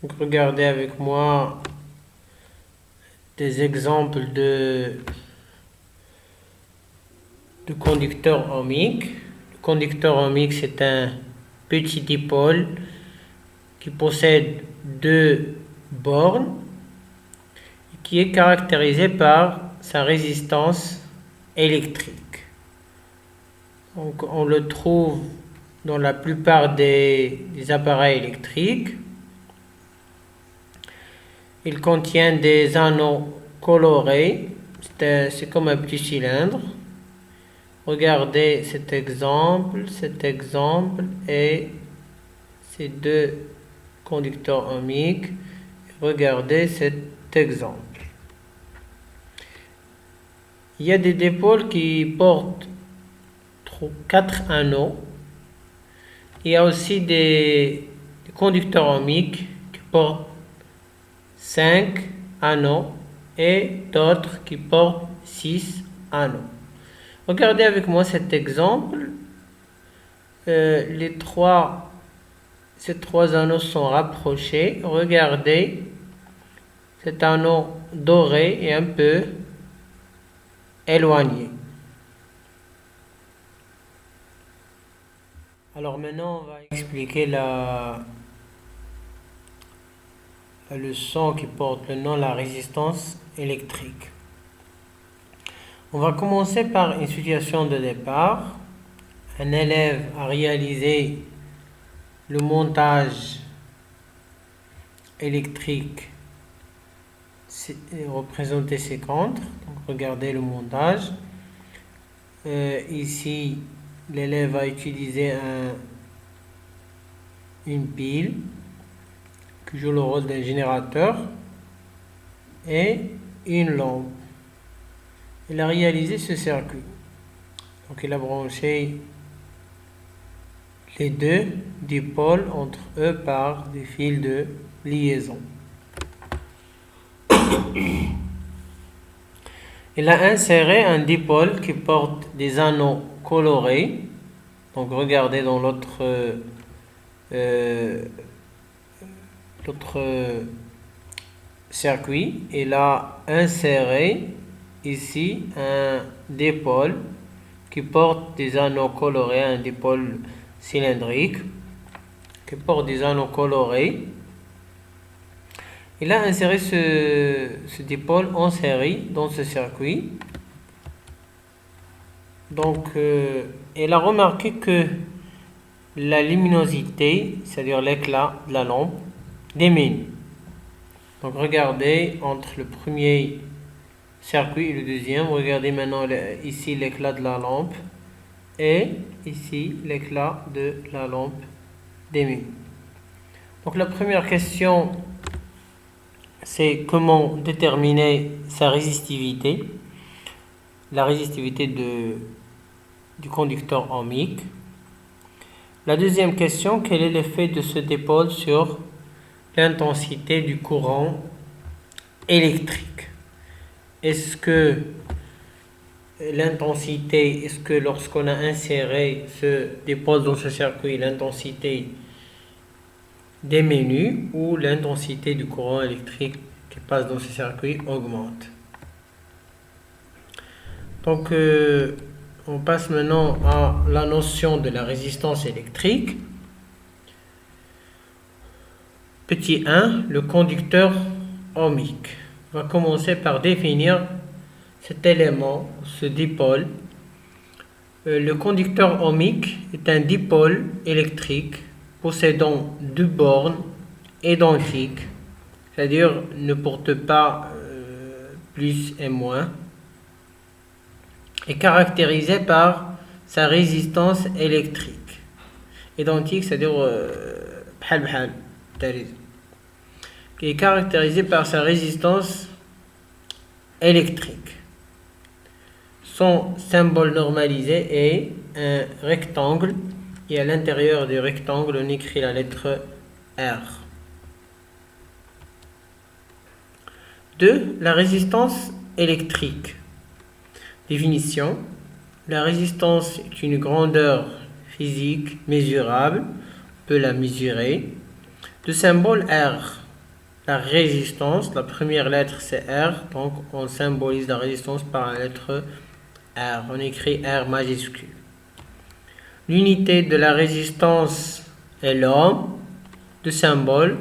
Donc, regardez avec moi des exemples de conducteurs ohmiques. Le conducteur ohmique, c'est un petit dipôle qui possède deux bornes et qui est caractérisé par sa résistance électrique. Donc, on le trouve dans la plupart des appareils électriques. Il contient des anneaux colorés. C'est comme un petit cylindre. Regardez cet exemple et ces deux conducteurs ohmiques. Regardez cet exemple. Il y a des dipôles qui portent 4 anneaux. Il y a aussi des conducteurs ohmiques qui portent 5 anneaux et d'autres qui portent 6 anneaux. Regardez avec moi cet exemple. Ces trois anneaux sont rapprochés. Regardez, cet anneau doré est un peu éloigné. Alors maintenant, on va expliquer la leçon qui porte le nom la résistance électrique. On va commencer par une situation de départ. Un élève a réalisé le montage électrique représenté ci-contre. Donc regardez le montage. Ici, l'élève a utilisé une pile qui joue le rôle d'un générateur et une lampe. Il a réalisé ce circuit. Donc il a branché les deux dipôles entre eux par des fils de liaison. Il a inséré un dipôle qui porte des anneaux colorés. Donc regardez dans l'autre circuit. Il a inséré ici un dipôle qui porte des anneaux colorés, un dipôle cylindrique qui porte des anneaux colorés. Il a inséré ce dipôle en série dans ce circuit. Donc, il a remarqué que la luminosité, c'est-à-dire l'éclat de la lampe, diminue. Donc, regardez entre le premier circuit et le deuxième. Regardez maintenant ici l'éclat de la lampe et ici l'éclat de la lampe diminue. Donc, la première question, c'est comment déterminer sa résistivité, la résistivité du conducteur ohmique. La deuxième question, quel est l'effet de ce dipôle sur l'intensité du courant électrique? Est-ce que lorsqu'on a inséré ce dipôle dans ce circuit, l'intensité diminue ou l'intensité du courant électrique qui passe dans ce circuit augmente? Donc, on passe maintenant à la notion de la résistance électrique. Petit 1, le conducteur ohmique. On va commencer par définir cet élément, ce dipôle. Le conducteur ohmique est un dipôle électrique possédant deux bornes identiques, c'est-à-dire ne porte pas plus et moins, est caractérisé par sa résistance électrique. Identique, c'est-à-dire qui est caractérisé par sa résistance électrique. Son symbole normalisé est un rectangle et à l'intérieur du rectangle on écrit la lettre R. 2. La résistance électrique. Définition. La résistance est une grandeur physique mesurable, on peut la mesurer. Le symbole R la résistance. La première lettre c'est R, donc on symbolise la résistance par la lettre R. On écrit R majuscule. L'unité de la résistance est l'ohm, de symbole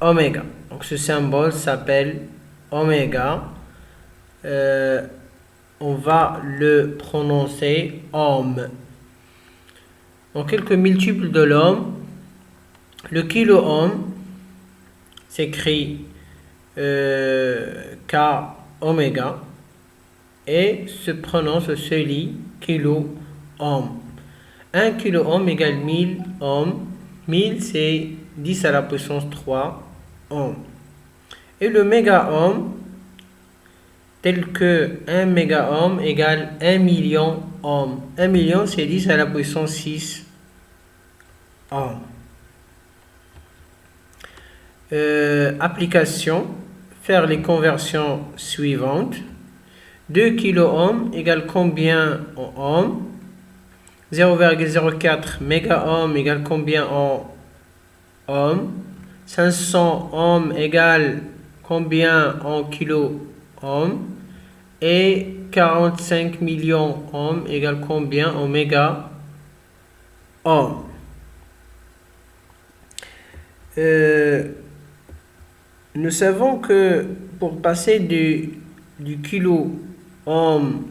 oméga. Donc ce symbole s'appelle oméga. On va le prononcer ohm. Donc quelques multiples de l'ohm. Le kilo-ohm s'écrit K oméga et se prononce, se lit kilo-ohm. 1 kilo-ohm égale 1000 ohms. 1000 c'est 10 à la puissance 3 ohms. Et le méga-ohm, tel que 1 méga-ohm égale 1 million ohms. 1 million c'est 10 à la puissance 6 ohms. Application, faire les conversions suivantes. 2 kilo-ohms égale combien en ohms? 0,04 méga-ohm égale combien en ohms? 500 ohms égale combien en kilo-ohms? Et 45 millions ohms égale combien en méga-ohms? Nous savons que pour passer du kilo-ohm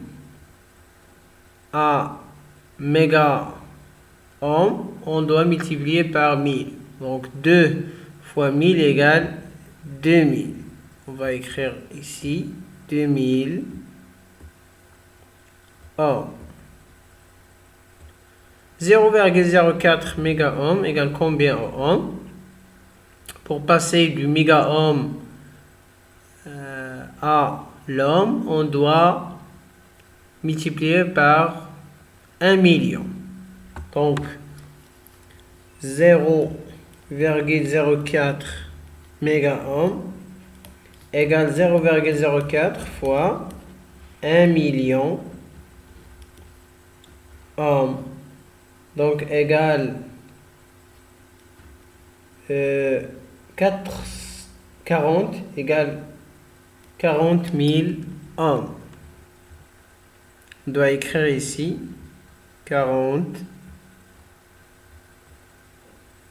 à méga-ohm, on doit multiplier par 1000. Donc 2 fois 1000 égale 2000. On va écrire ici 2000 ohms. 0,04 méga-ohm égale combien en ohms? Pour passer du méga-ohm à l'ohm, on doit multiplier par 1 million. Donc 0,04 méga-ohm égale 0,04 fois 1 million ohm. Donc égale 40 égale 40 000 ohms. On doit écrire ici 40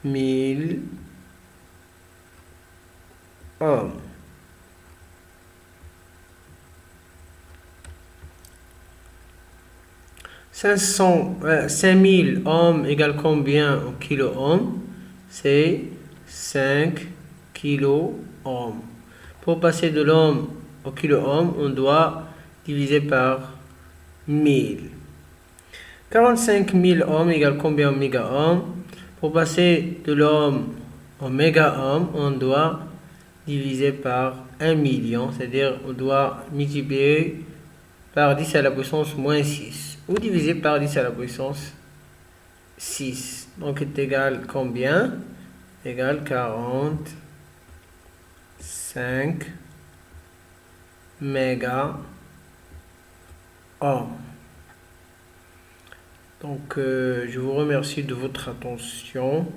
000 ohms. 5000 ohms égale combien en kilo-ohms? C'est 5 kilo-ohms. Pour passer de l'ohm au kilo-ohm, on doit diviser par 1000. 45 000 ohms égale combien en méga-ohm? Pour passer de l'ohm au méga-ohm, on doit diviser par 1 million, c'est-à-dire on doit multiplier par 10 à la puissance moins 6 ou diviser par 10 à la puissance 6. Donc est égal combien? Égal 45 méga ohm. Donc je vous remercie de votre attention.